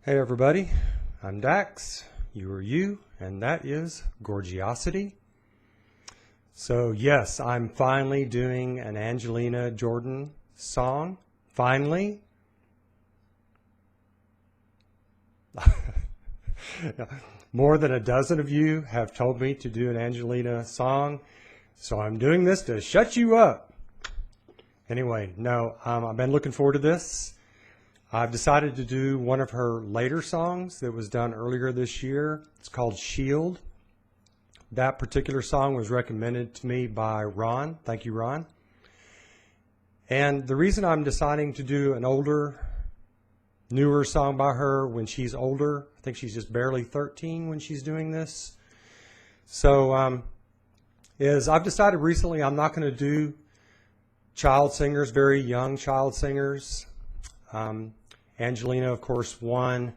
Hey everybody, I'm Dax, you are you, and that is Gorgiosity. So yes, I'm finally doing an Angelina Jordan song. Finally. More than a dozen of you have told me to do an Angelina song, so I'm doing this to shut you up. Anyway, no, I've been looking forward to this. I've decided to do one of her later songs that was done earlier this year. It's called Shield. That particular song was recommended to me by Ron. Thank you, Ron. And the reason I'm deciding to do an older, newer song by her when she's older, I think she's just barely 13 when she's doing this, so is I've decided recently I'm not going to do child singers, very young child singers. Angelina, of course, won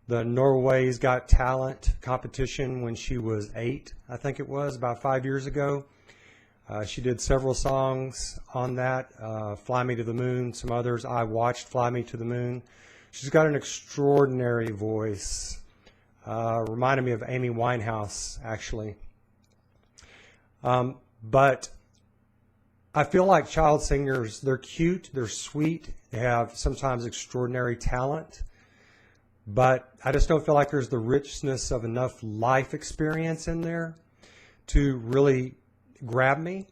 the Norway's Got Talent competition when she was 8, I think it was, about 5 years ago. She did several songs on that, Fly Me to the Moon, some others. I watched Fly Me to the Moon. She's got an extraordinary voice. Reminded me of Amy Winehouse, actually. But I feel like child singers, they're cute, they're sweet, they have sometimes extraordinary talent, but I just don't feel like there's the richness of enough life experience in there to really grab me.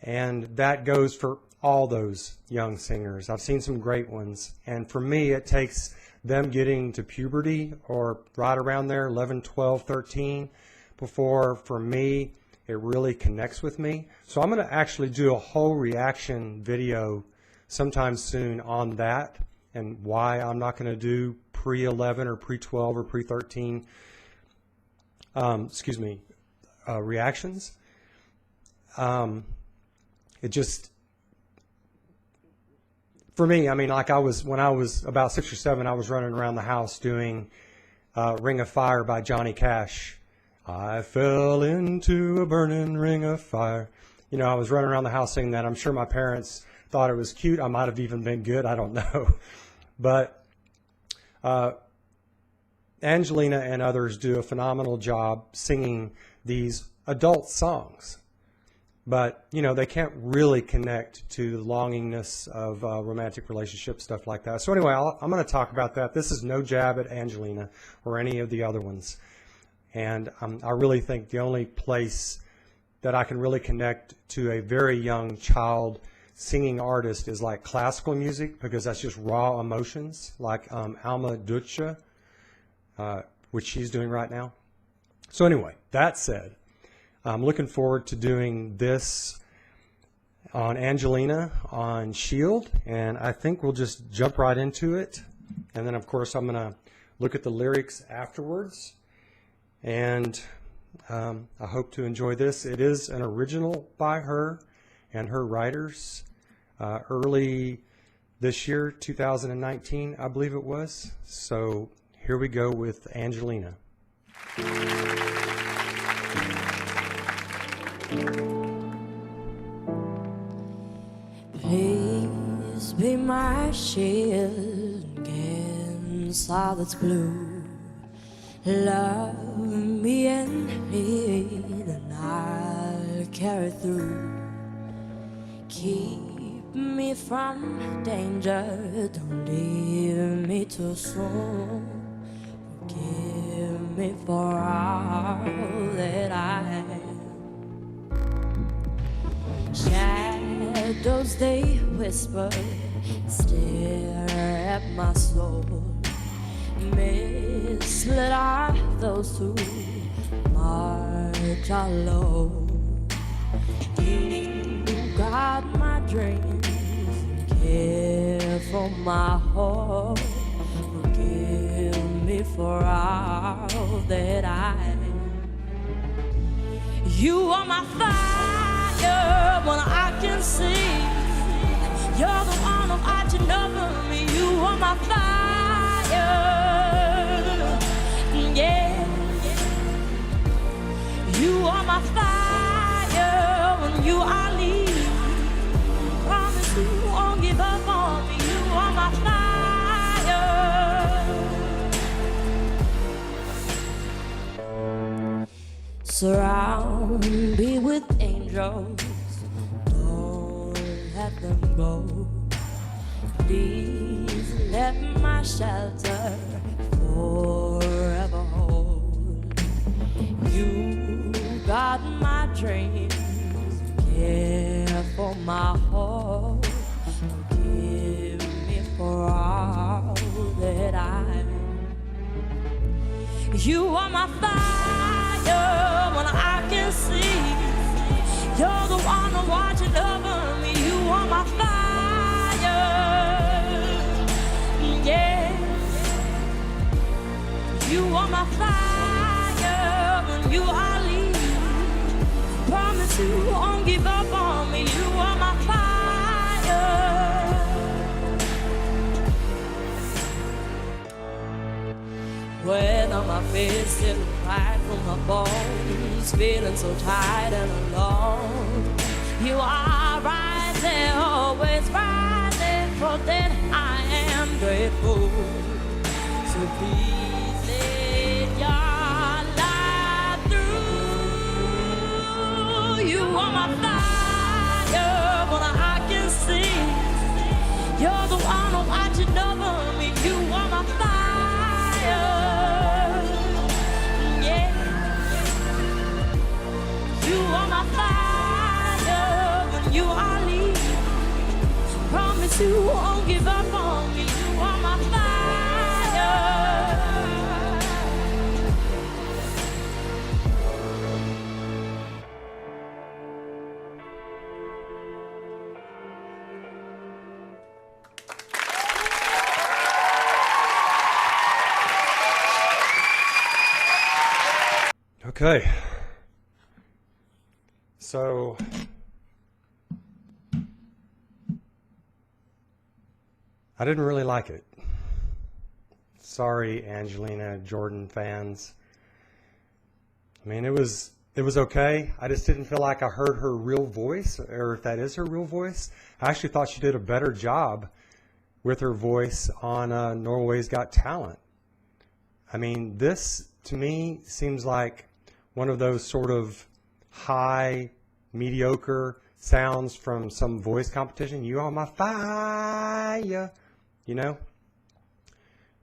And that goes for all those young singers. I've seen some great ones, and for me it takes them getting to puberty or right around there, 11, 12, 13, before, for me, it really connects with me. So I'm going to actually do a whole reaction video sometime soon on that and why I'm not going to do pre-11 or pre-12 or pre-13 reactions. It just, for me, I mean, like when I was about 6 or 7, I was running around the house doing Ring of Fire by Johnny Cash. I fell into a burning ring of fire. You know, I was running around the house singing that. I'm sure my parents thought it was cute. I might have even been good. I don't know. But Angelina and others do a phenomenal job singing these adult songs. But, you know, they can't really connect to the longingness of romantic relationships, stuff like that. So anyway, I'm going to talk about that. This is no jab at Angelina or any of the other ones. And I really think the only place that I can really connect to a very young child singing artist is like classical music, because that's just raw emotions, like Alma Ducha, which she's doing right now. So anyway, that said, I'm looking forward to doing this on Angelina on Shield, and I think we'll just jump right into it. And then, of course, I'm going to look at the lyrics afterwards. And I hope to enjoy this. It is an original by her and her writers early this year, 2019, I believe it was. So here we go with Angelina. Please be my shield against all that's blue. Love me and lead, and I'll carry through. Keep me from danger, don't leave me too soon. Forgive me for all that I am. Shadows they whisper, stare at my soul. Misled are those who march alone. You guard my dreams and care for my hope. Forgive me for all that I am. You are my fire when I can see. You're the one who watching over me. You are my fire. Yeah, you are my fire when you are leading. Promise you won't give up on me. You are my fire. Surround me with angels, don't let them go. Please let my shelter forever hold. You got my dreams, care for my heart. Forgive me for all that I am. You are my fire when I can see. You're the one who's watching over me. You are my fire, yeah. You are my fire when you are leaving. Promise you won't give up on me. You are my fire. When on my face still crack from my bones, feeling so tired and alone. You are right there, always right there. For that I am grateful. So please let your light through. You are my fire when I can see. You're the one who's watching over me. You are my fire. You are my fire when you are leaving. Promise you won't give up on me. You are my fire. Okay. So, I didn't really like it. Sorry, Angelina Jordan fans. I mean, it was okay. I just didn't feel like I heard her real voice, or if that is her real voice. I actually thought she did a better job with her voice on Norway's Got Talent. I mean, this to me seems like one of those sort of high, mediocre sounds from some voice competition. You are my fire, you know.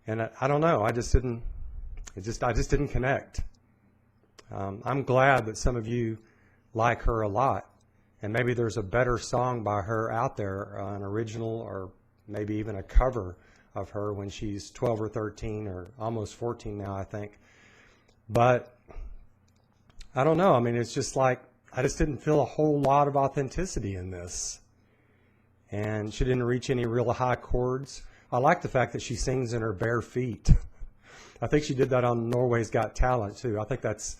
And I don't know. I just didn't connect. I'm glad that some of you like her a lot, and maybe there's a better song by her out there, an original or maybe even a cover of her when she's 12 or 13 or almost 14 now, I think. But I don't know. I mean, it's just like I just didn't feel a whole lot of authenticity in this. And she didn't reach any real high chords. I like the fact that she sings in her bare feet. I think she did that on Norway's Got Talent too. I think that's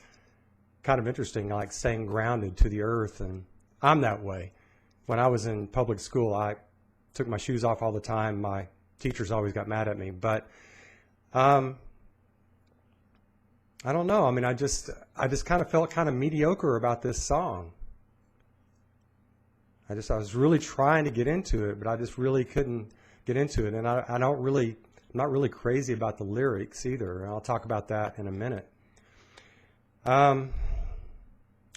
kind of interesting, like staying grounded to the earth. And I'm that way. When I was in public school, I took my shoes off all the time. My teachers always got mad at me. But I don't know. I mean, I just kind of felt kind of mediocre about this song. I was really trying to get into it, but I just really couldn't get into it. And I'm not really crazy about the lyrics either. And I'll talk about that in a minute. I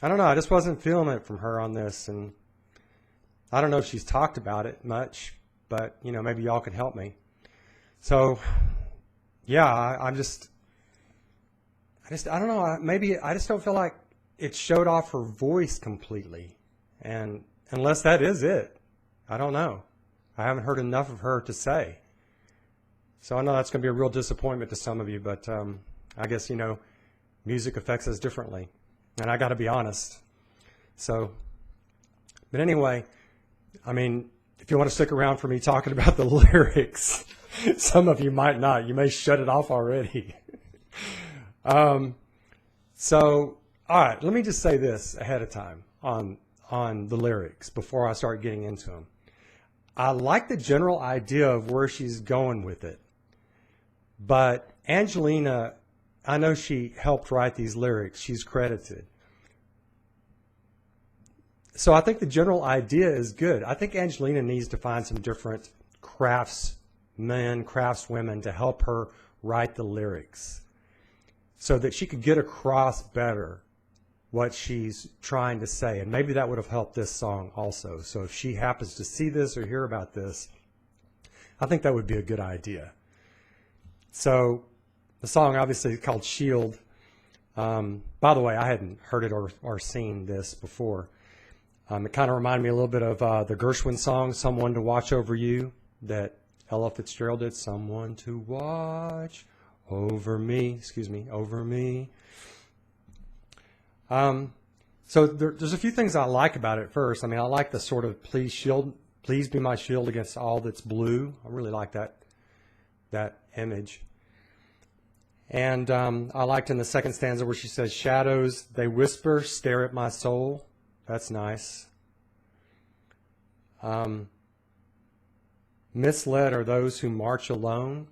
don't know. I just wasn't feeling it from her on this. And I don't know if she's talked about it much, but, you know, maybe y'all can help me. So, yeah, I don't know. Maybe I just don't feel like it showed off her voice completely. And unless that is it, I don't know. I haven't heard enough of her to say. So I know that's going to be a real disappointment to some of you, but I guess, you know, music affects us differently. And I got to be honest. So, but anyway, I mean, if you want to stick around for me talking about the lyrics, some of you might not. You may shut it off already. So, all right, let me just say this ahead of time on the lyrics before I start getting into them. I like the general idea of where she's going with it, but Angelina, I know she helped write these lyrics. She's credited. So I think the general idea is good. I think Angelina needs to find some different craftsmen, craftswomen to help her write the lyrics so that she could get across better what she's trying to say. And maybe that would have helped this song also. So if she happens to see this or hear about this, I think that would be a good idea. So the song obviously is called Shield. By the way, I hadn't heard it or seen this before. It kind of reminded me a little bit of the Gershwin song, Someone to Watch Over You, that Ella Fitzgerald did. Someone to watch over me, over me. So there's a few things I like about it first. I mean, I like the sort of please be my shield against all that's blue. I really like that image. And I liked in the second stanza where she says, shadows, they whisper, stare at my soul. That's nice. Misled are those who march alone.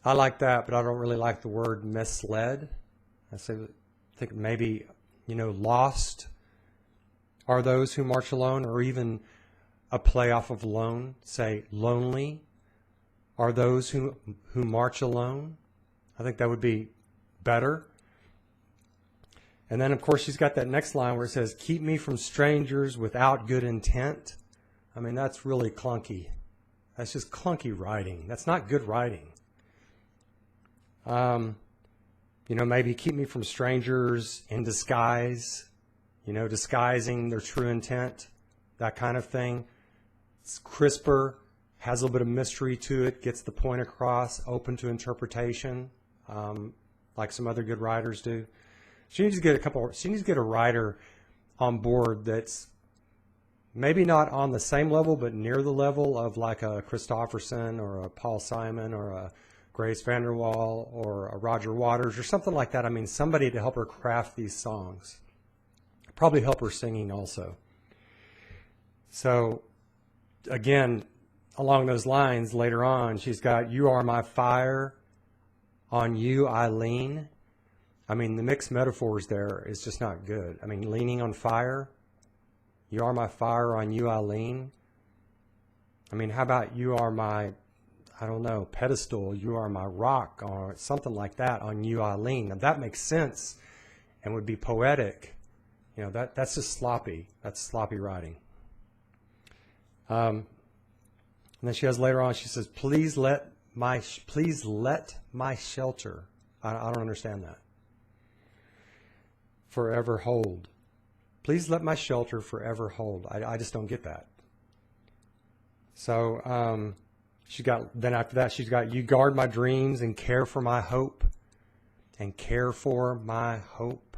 I like that, but I don't really like the word misled. I think maybe, lost are those who march alone, or even a play off of lone, say lonely are those who march alone. I think that would be better. And then, of course, she's got that next line where it says, keep me from strangers without good intent. I mean, that's really clunky. That's just clunky writing. That's not good writing. Maybe keep me from strangers in disguise, disguising their true intent, that kind of thing. It's crisper, has a little bit of mystery to it, gets the point across, open to interpretation, like some other good writers do. She needs to get a writer on board that's maybe not on the same level, but near the level of like a Christopherson or a Paul Simon or a Grace Vanderwall or a Roger Waters or something like that. I mean, somebody to help her craft these songs. Probably help her singing also. So, again, along those lines, later on, she's got, you are my fire, on you I lean. I mean, the mixed metaphors there is just not good. I mean, leaning on fire, you are my fire, on you I lean. I mean, how about you are my, pedestal, you are my rock, or something like that, on you I lean. Now, that makes sense and would be poetic. That's just sloppy. That's sloppy writing. And then she has later on, she says, please let my shelter, I don't understand that, forever hold. Please let my shelter forever hold. I just don't get that. So after that, she's got, you guard my dreams and care for my hope. And care for my hope.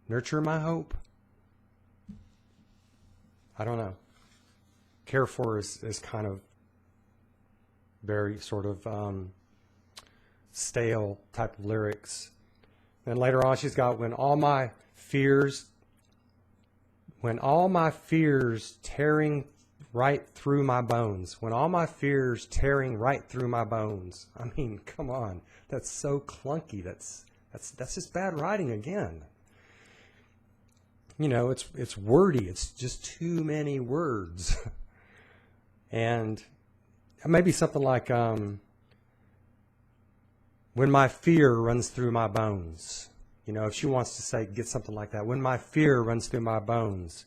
Nurture my hope. I don't know. Care for is kind of very sort of stale type of lyrics. Then later on, she's got, when all my fears tearing right through my bones. When all my fears tearing right through my bones. I mean, come on. That's so clunky. That's just bad writing again. It's wordy. It's just too many words. And maybe something like, when my fear runs through my bones. If she wants to get something like that. When my fear runs through my bones,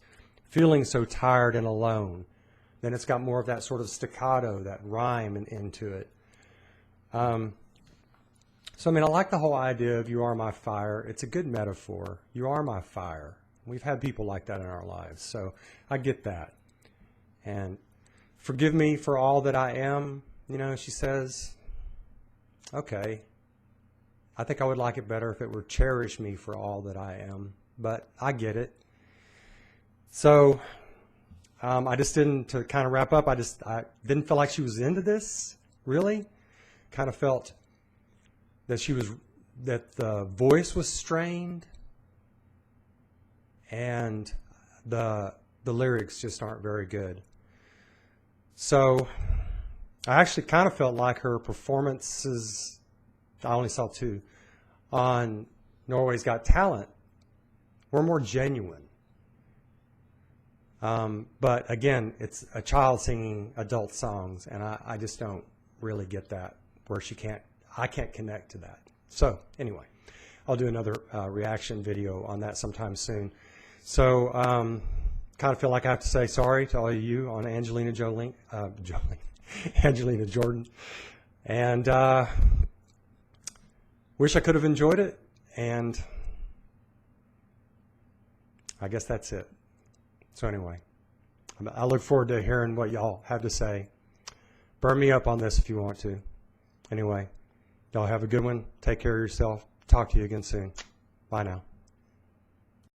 feeling so tired and alone. Then it's got more of that sort of staccato, that rhyme into it. I like the whole idea of you are my fire. It's a good metaphor. You are my fire. We've had people like that in our lives, so I get that. And forgive me for all that I am, she says. Okay. I think I would like it better if it were cherish me for all that I am, but I get it. So I just didn't, to kind of wrap up, I didn't feel like she was into this, really. Kind of felt that the voice was strained and the lyrics just aren't very good. So I actually kind of felt like her performances, I only saw 2, on Norway's Got Talent were more genuine. But again, it's a child singing adult songs, and I just don't really get that, where I can't connect to that. So anyway, I'll do another reaction video on that sometime soon. So kind of feel like I have to say sorry to all of you on Angelina Angelina Jordan, and wish I could have enjoyed it, and I guess that's it. So anyway, I look forward to hearing what y'all have to say. Burn me up on this if you want to. Anyway, y'all have a good one. Take care of yourself. Talk to you again soon. Bye now.